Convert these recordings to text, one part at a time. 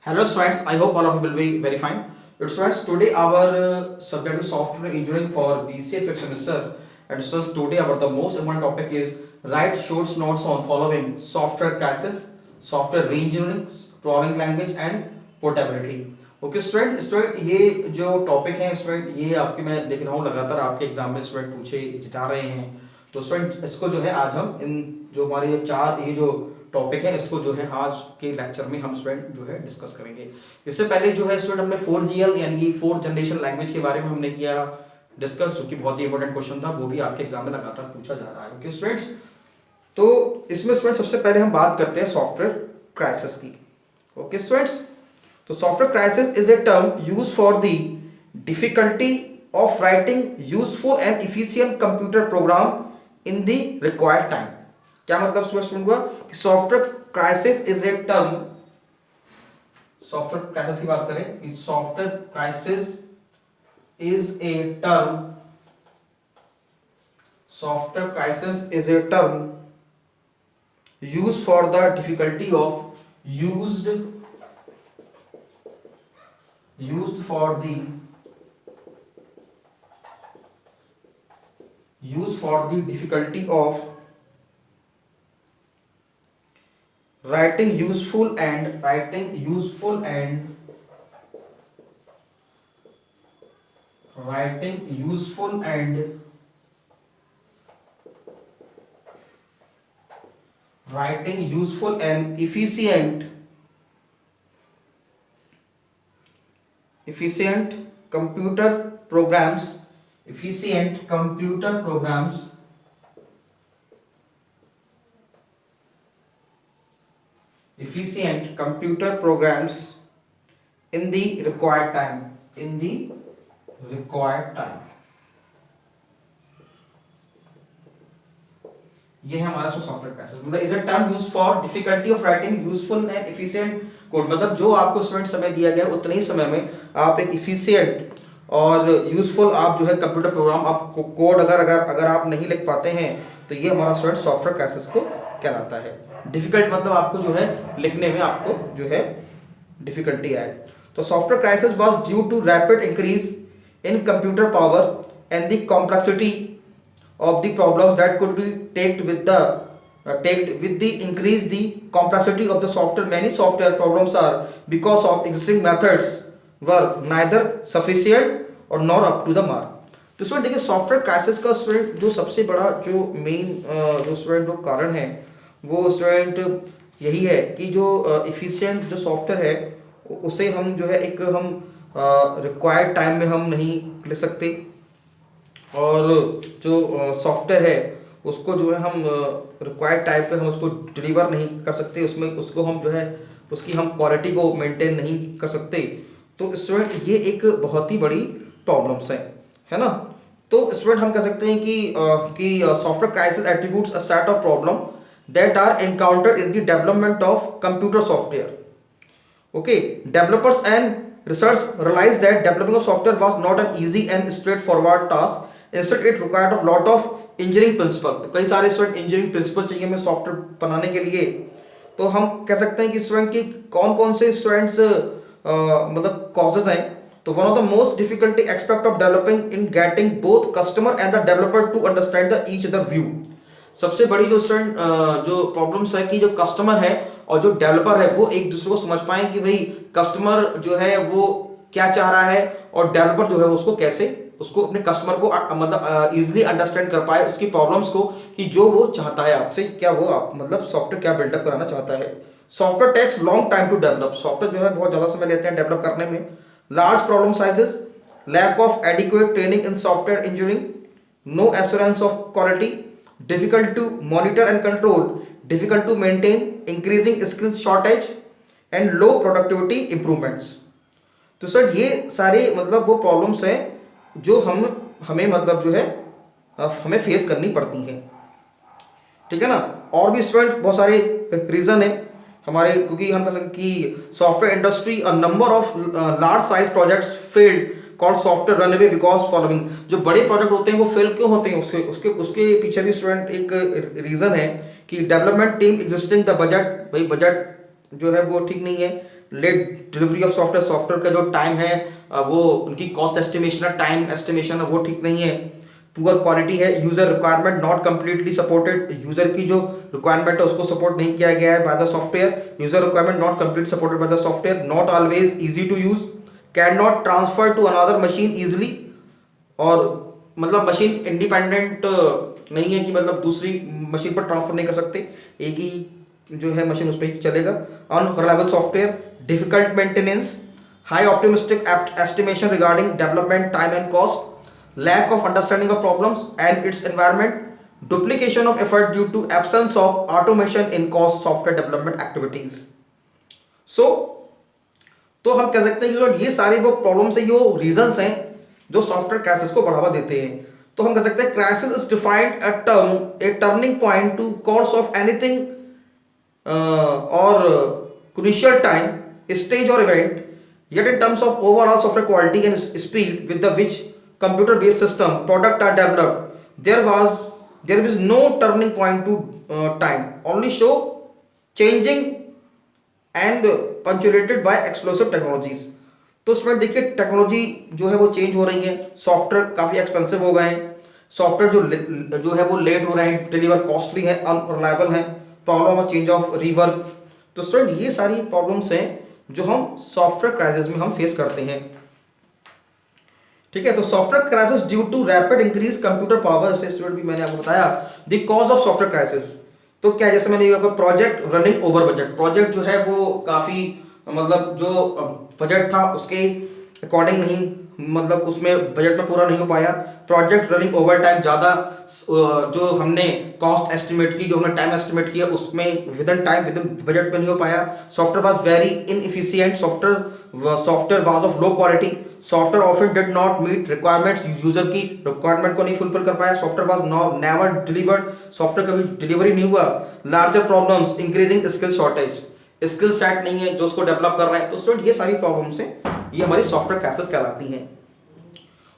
Hello students, I hope all of you will be very fine. Students, today our subject is software engineering for BCA fifth semester. And so today our the most important topic is write short notes on following software classes, software reengineering, programming language and portability. Okay student ये जो topic है student ये आपके मैं देख रहा हूँ लगातार आपके एग्जाम में स्टूडेंट पूछे जा रहे हैं। तो स्टूडेंट इसको जो है आज हम इन जो हमारे चार ये जो टॉपिक है इसको जो है आज के लेक्चर में हम स्टूडेंट जो है डिस्कस करेंगे। इससे पहले जो है स्टूडेंट हमने 4GL यानी कि फोर्थ जनरेशन लैंग्वेज के बारे में हमने किया डिस्कस, जो कि बहुत ही इंपॉर्टेंट क्वेश्चन था, वो भी आपके एग्जाम में लगातार पूछा जा रहा है। ओके स्टूडेंट्स, तो इसमें स्टूडेंट सबसे पहले हम बात करते हैं सॉफ्टवेयर क्राइसिस की। ओके स्टूडेंट्स, तो software crisis is a term use for the difficulty of writing useful and efficient computer program in the required time. क्या मतलब स्टूडेंट हुआ कि software crisis is a term, software crisis की बात करें कि software crisis is a term, software crisis is a term used for the difficulty of used for the difficulty of writing useful and writing useful and efficient computer programs, in the required time, ये है हमारा software crisis. मतलब is a term used for difficulty of writing useful and efficient code. मतलब जो आपको student समय दिया गया उतने ही समय में आप एक इफिशिएंट और यूजफुल आप जो है कंप्यूटर प्रोग्राम आप कोड अगर आप नहीं लिख पाते हैं तो ये हमारा स्टूडेंट सॉफ्टवेयर क्राइसिस को कहलाता है। डिफिकल्ट मतलब आपको जो है लिखने में आपको जो है डिफिकल्टी आए। तो software crisis was due to rapid increase in computer power and the complexity of the problems that could be taken with the increase the complexity of the software. Many software problems are because of existing methods were neither sufficient or nor up to the mark. तो student देखिए software crisis का student जो सबसे बड़ा जो main जो student जो कारण है वो स्टूडेंट यही है कि जो इफिशिएंट जो सॉफ्टवेयर है उसे हम जो है एक हम रिक्वायर्ड टाइम में हम नहीं लिख सकते, और जो सॉफ्टवेयर है उसको जो है हम रिक्वायर्ड टाइप पे हम उसको डिलीवर नहीं कर सकते, उसमें उसको हम जो है उसकी हम क्वालिटी को मेंटेन नहीं कर सकते। तो स्टूडेंट ये एक बहुत ही बड़ी प्रॉब्लम्स है ना। तो स्टूडेंट हम कह सकते हैं कि software crisis attributes a set of problem that are encountered in the development of computer software. Okay, developers and research realized that developing a software was not an easy and straightforward task. Instead, it required a lot of engineering principle. तो कई सारे student engineering principal चाहिए हमें software बनाने के लिए। तो हम कह सकते हैं कि स्टूडेंट की कौन कौन से स्टूडेंट्स मतलब कॉजेज हैं। तो one of the most difficulty aspect of developing in getting both customer and the developer to understand the each other view. सबसे बड़ी जो स्टूडेंट जो प्रॉब्लम्स है कि जो कस्टमर है और जो डेवलपर है वो एक दूसरे को समझ पाए कि भाई कस्टमर जो है वो क्या चाह रहा है और डेवलपर जो है उसको कैसे उसको अपने कस्टमर को मतलब इजीली अंडरस्टैंड कर पाए उसकी प्रॉब्लम्स को, कि जो वो चाहता है आपसे, क्या वो आप मतलब सॉफ्टवेयर क्या बिल्डअप कराना चाहता है। Software takes long time to develop, software जो है बहुत ज्यादा समय लेते हैं डेवलप करने में। Large problem sizes, lack of adequate training in software engineering, no assurance of quality, difficult to monitor and control, difficult to maintain, increasing skills shortage and low productivity improvements। तो सर ये सारे मतलब वो problems हैं जो हमें मतलब जो है हमें फेस करनी पड़ती हैं, ठीक है ना। और भी स्टूडेंट बहुत सारे रीजन है हमारे, क्योंकि हम कह सकते कि software industry a number of large size projects failed called software run away because following. जो बड़े प्रोजेक्ट होते हैं वो फेल क्यों होते हैं, उसके उसके उसके पीछे भी स्टूडेंट एक रीजन है कि development team existing the budget, भाई बजट जो है वो ठीक नहीं है, late delivery of software, software का जो टाइम है वो उनकी कॉस्ट एस्टिमेशन है, टाइम एस्टिमेशन है वो ठीक नहीं है, पुअर क्वालिटी है, user requirement not completely supported, user की जो रिक्वायरमेंट है उसको सपोर्ट नहीं किया गया है by the software, user requirement not complete supported by the software, not always easy to use, can not transfer to another machine easily, और मतलब मशीन इंडिपेंडेंट नहीं है कि मतलब दूसरी मशीन पर ट्रांसफर नहीं कर सकते, एक ही जो है मशीन उस पर ही चलेगा, unreliable software, difficult maintenance, high optimistic estimation regarding development time and cost, lack of understanding of problems and its environment, duplication of effort due to absence of automation in cost software development activities. So तो हम कह सकते हैं कि ये सारे वो problems है, ये रीजंस हैं जो सॉफ्टवेयर क्राइसिस को बढ़ावा देते हैं. तो हम कह सकते हैं crisis is defined a term, A turning point two course of anything और crucial time, stage or event, yet in terms of overall software quality and speed with the which computer based system product are developed, there is no turning point to time, only show changing and punctuated by explosive technologies. तो उसमें देखिए technology जो है वो change हो रही है, software काफ़ी एक्सपेंसिव हो गए हैं, सॉफ्टवेयर जो है वो लेट हो रहे हैं, डिलीवर कॉस्टली है, अनरिलायबल है, problem of change of rework. तो स्टूडेंट ये सारी प्रॉब्लम्स हैं जो हम सॉफ्टवेयर क्राइसिस में हम फेस करते हैं. ठीक है, तो software crisis due to rapid increase computer power, जैसे स्टूडेंट भी मैंने आपको बताया the cause of software crisis. तो क्या जैसे मैंने आपको project running over budget, project जो है वो काफ़ी मतलब जो बजट था उसके अकॉर्डिंग नहीं, मतलब उसमें बजट में पूरा नहीं हो पाया, प्रोजेक्ट रनिंग ओवर टाइम, ज़्यादा जो हमने कॉस्ट एस्टिमेट की, जो हमने टाइम एस्टिमेट किया उसमें within time within budget में नहीं हो पाया, software was very inefficient, software was of low quality, software often did not meet requirements, user की रिक्वायरमेंट को नहीं फुलफिल कर पाया, software was never delivered, software कभी डिलीवरी नहीं हुआ, larger problems, increasing skill shortage, skill set नहीं है जो उसको डेवलप कर रहा है. तो स्टूडेंट ये सारी प्रॉब्लम्स हैं, ये हमारी सॉफ्टवेयर क्राइसिस कहलाती हैं.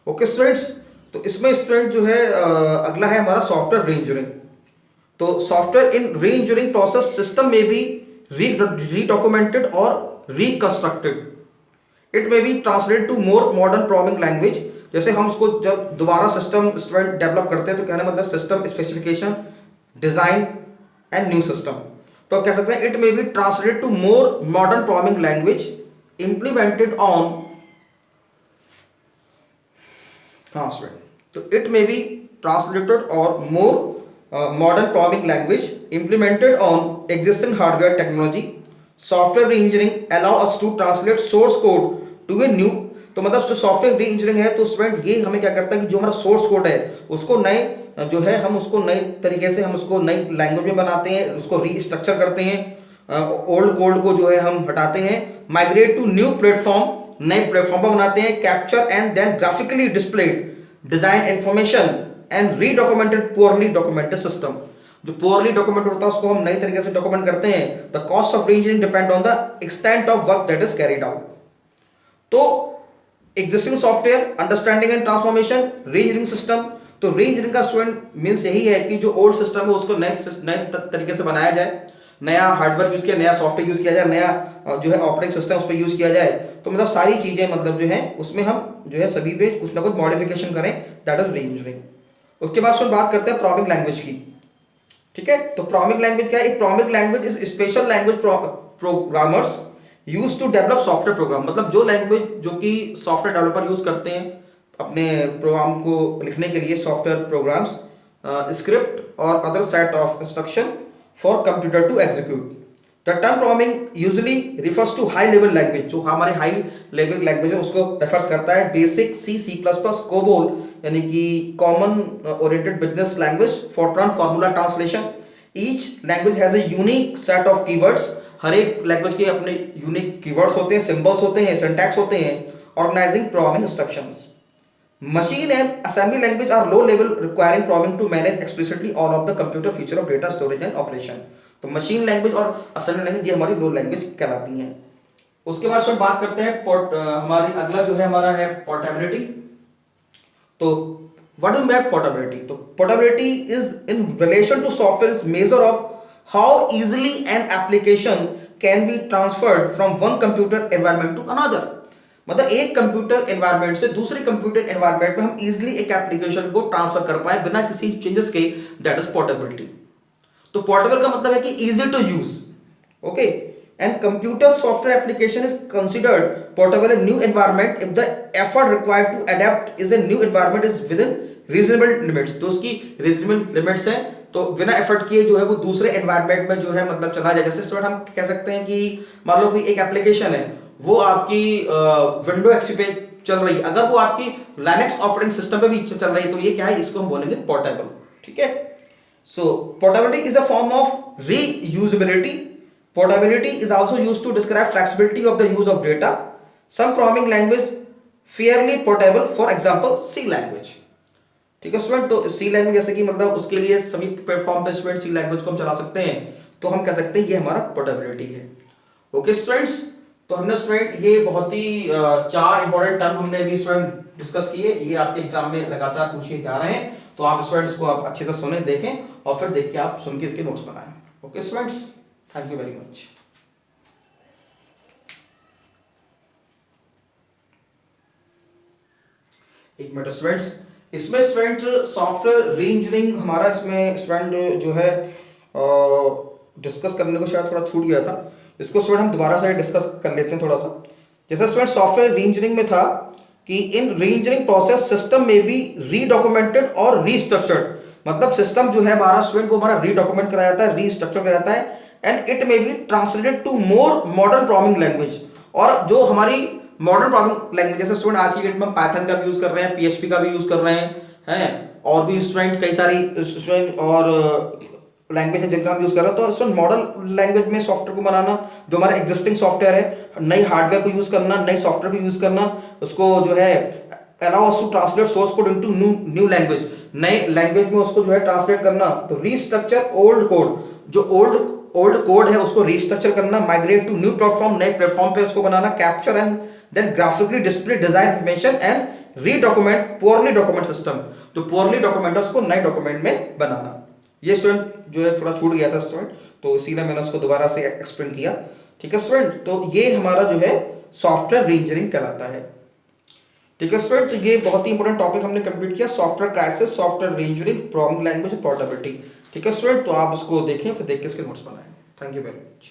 ओके स्टूडेंट्स, तो इसमें स्टूडेंट जो है अगला है हमारा सॉफ्टवेयर रीइंजीनियरिंग. तो software in reengineering process system में बी रीडॉक्यूमेंटेड और reconstructed, it may be translated to more modern programming language. जैसे हम उसको जब दोबारा सिस्टम स्टूडेंट डेवलप करते हैं तो कहने मतलब system specification, design and new system. तो कह सकते हैं it may be translated to more modern programming language implemented on, हाँ स्टूडेंट, तो इट मे बी ट्रांसलेटेड और more modern programming language implemented on existing hardware technology. Software reengineering allow us to translate source code to a new. तो मतलब जो software री engineering है तो student ये हमें क्या करता है कि जो हमारा सोर्स कोड है उसको नए जो है हम उसको नए तरीके से हम उसको नई लैंग्वेज में बनाते हैं, उसको रीस्ट्रक्चर करते हैं, ओल्ड कोड को जो है हम हटाते हैं, माइग्रेट टू न्यू प्लेटफॉर्म, नए प्लेटफॉर्म पर बनाते हैं, capture and then graphically displayed design information and redocumented poorly documented system. जो पुअरली डॉक्यूमेंट होता है उसको हम नई तरीके से डॉक्यूमेंट करते हैं. The cost of reengineering depend on the extent of work that is carried out. तो existing software understanding and transformation, reengineering system. तो रीइंजीनियरिंग का स्टूडेंट मीन्स यही है कि जो ओल्ड सिस्टम है उसको नए तरीके से बनाया जाए, नया हार्डवेयर यूज किया, नया सॉफ्टवेयर यूज किया जाए, नया जो है ऑपरेटिंग सिस्टम उस पर यूज किया जाए. तो मतलब सारी चीजें मतलब जो है उसमें हम जो है सभी पे कुछ ना कुछ मॉडिफिकेशन करें, दैट इज रीइंजीनियरिंग. उसके बाद हम बात करते हैं प्रोग्रामिंग लैंग्वेज की. ठीक है, तो प्रोग्रामिंग लैंग्वेज क्या है? एक programming language is special language programmers use to develop software program. मतलब जो लैंग्वेज जो कि सॉफ्टवेयर डेवलपर यूज करते हैं अपने प्रोग्राम को लिखने के लिए, सॉफ्टवेयर प्रोग्राम्स, स्क्रिप्ट और other set of instruction for computer to execute. The term programming usually refers to high level language. जो हमारे हाई लेवल लैंग्वेज है उसको रेफर्स करता है. BASIC C, C plus plus, COBOL यानी कि common oriented business language, FORTRAN formula translation. Each language has a unique set of keywords. हर एक लैंग्वेज के अपने यूनिक कीवर्ड्स होते हैं, सिंबल्स होते हैं, सिंटैक्स होते हैं. Organizing programming instructions. Machine and assembly language are low level requiring programming to manage explicitly all of the computer feature of data storage and operation. तो मशीन लैंग्वेज और assembly language ये हमारी लो language कहलाती हैं. उसके बाद हम बात करते हैं हमारी अगला जो है हमारा है पोर्टेबिलिटी. तो व्हाट डू मीन पोर्टेबिलिटी? तो portability is in relation to software is measure of how easily an application can be transferred from one computer environment to another. मतलब एक कंप्यूटर एनवायरनमेंट से दूसरे कंप्यूटर एनवायरनमेंट में हम easily एक application को transfer कर पाए बिना किसी चेंजेस के, दैट इज पोर्टेबिलिटी। तो पोर्टेबल का मतलब है कि easy to use, okay. And computer software application is considered portable in new environment if the effort required to adapt is a new environment is within reasonable limits. तो उसकी reasonable limits है, तो बिना effort किए जो है वो दूसरे एनवायरनमेंट में जो है मतलब चला जाए। जैसे स्टूडेंट हम कह सकते हैं कि मान लो कोई एक एप्लीकेशन है, वो आपकी विंडो एक्सपी पे चल रही है, अगर वो आपकी लिनक्स ऑपरेटिंग सिस्टम पे भी चल रही है तो ये क्या है, इसको हम बोलेंगे पोर्टेबल, ठीक है। So portability is a form of reusability. Portability is also used to describe flexibility of the use of data. Some programming language fairly portable, for example C language, ठीक है स्टूडेंट। तो सी लैंग्वेज जैसे कि मतलब उसके लिए सभी प्लेटफॉर्म पे स्टूडेंट सी लैंग्वेज को हम चला सकते हैं, तो हम कह सकते हैं ये हमारा पोर्टेबिलिटी है। ओके स्टूडेंट्स, तो हमने स्टूडेंट ये बहुत ही 4 इंपॉर्टेंट टर्म हमने अभी स्टूडेंट डिस्कस किए, ये आपके एग्जाम में लगातार पूछे जा रहे हैं। तो आप स्टूडेंट्स को आप अच्छे से सुने, देखें और फिर देख के आप सुन के इसके नोट्स बनाएं। Okay students, thank you very much. एक मिनट स्टूडेंट्स, इसमें स्टूडेंट सॉफ्टवेयर री-इंजीनियरिंग हमारा इसमें स्टूडेंट जो है डिस्कस करने को शायद थोड़ा छूट गया था, इसको स्टूडेंट हम दोबारा से डिस्कस कर लेते हैं थोड़ा सा। जैसे स्टूडेंट सॉफ्टवेयर री-इंजीनियरिंग में था कि इन री-इंजीनियरिंग प्रोसेस सिस्टम में बी रीडॉक्यूमेंटेड और रीस्ट्रक्चर्ड। मतलब सिस्टम जो है हमारा स्टूडेंट को हमारा रीडॉक्यूमेंट कराया जाता है, रीस्ट्रक्चर कराया जाता है, and it may be translated to more modern programming language. और जो हमारी मॉडर्न प्रोग्रामिंग लैंग्वेज, जैसे स्टूडेंट आज की डेट में पाइथन का भी यूज कर रहे हैं, पीएचपी का भी यूज कर रहे हैं और भी स्टूडेंट कई सारी स्टूडेंट और लैंग्वेज है जिनका हम यूज कर रहे हैं। तो स्टूडेंट मॉडर्न लैंग्वेज में सॉफ्टवेयर को बनाना, जो हमारा एग्जिस्टिंग सॉफ्टवेयर है, नई हार्डवेयर को यूज करना, नई सॉफ्टवेयर को यूज करना, उसको जो है allow us to translate source code into new language, नए लैंग्वेज में उसको जो है ट्रांसलेट करना। तो रीस्ट्रक्चर ओल्ड कोड, जो ओल्ड कोड है उसको रीस्ट्रक्चर करना, माइग्रेट टू न्यू प्लेटफॉर्म, नए प्लेटफॉर्म पे उसको बनाना, capture and then graphically display design information and redocument poorly document system. जो पुअरली डॉक्यूमेंट है उसको नए डॉक्यूमेंट में बनाना। ये स्टूडेंट जो है थोड़ा छूट गया था स्टूडेंट, तो इसीलिए मैंने उसको दोबारा से एक्सप्लेन किया, ठीक है स्टूडेंट। तो ये हमारा जो है सॉफ्टवेयर री-इंजीनियरिंग कहलाता है, ठीक है स्टूडेंट। तो ये बहुत ही इंपॉर्टेंट टॉपिक हमने कंप्लीट किया, software crisis, software reengineering, programming language, portability, ठीक है स्टूडेंट। तो आप इसको देखें, फिर देख के इसके नोट्स बनाएं। Thank you very much.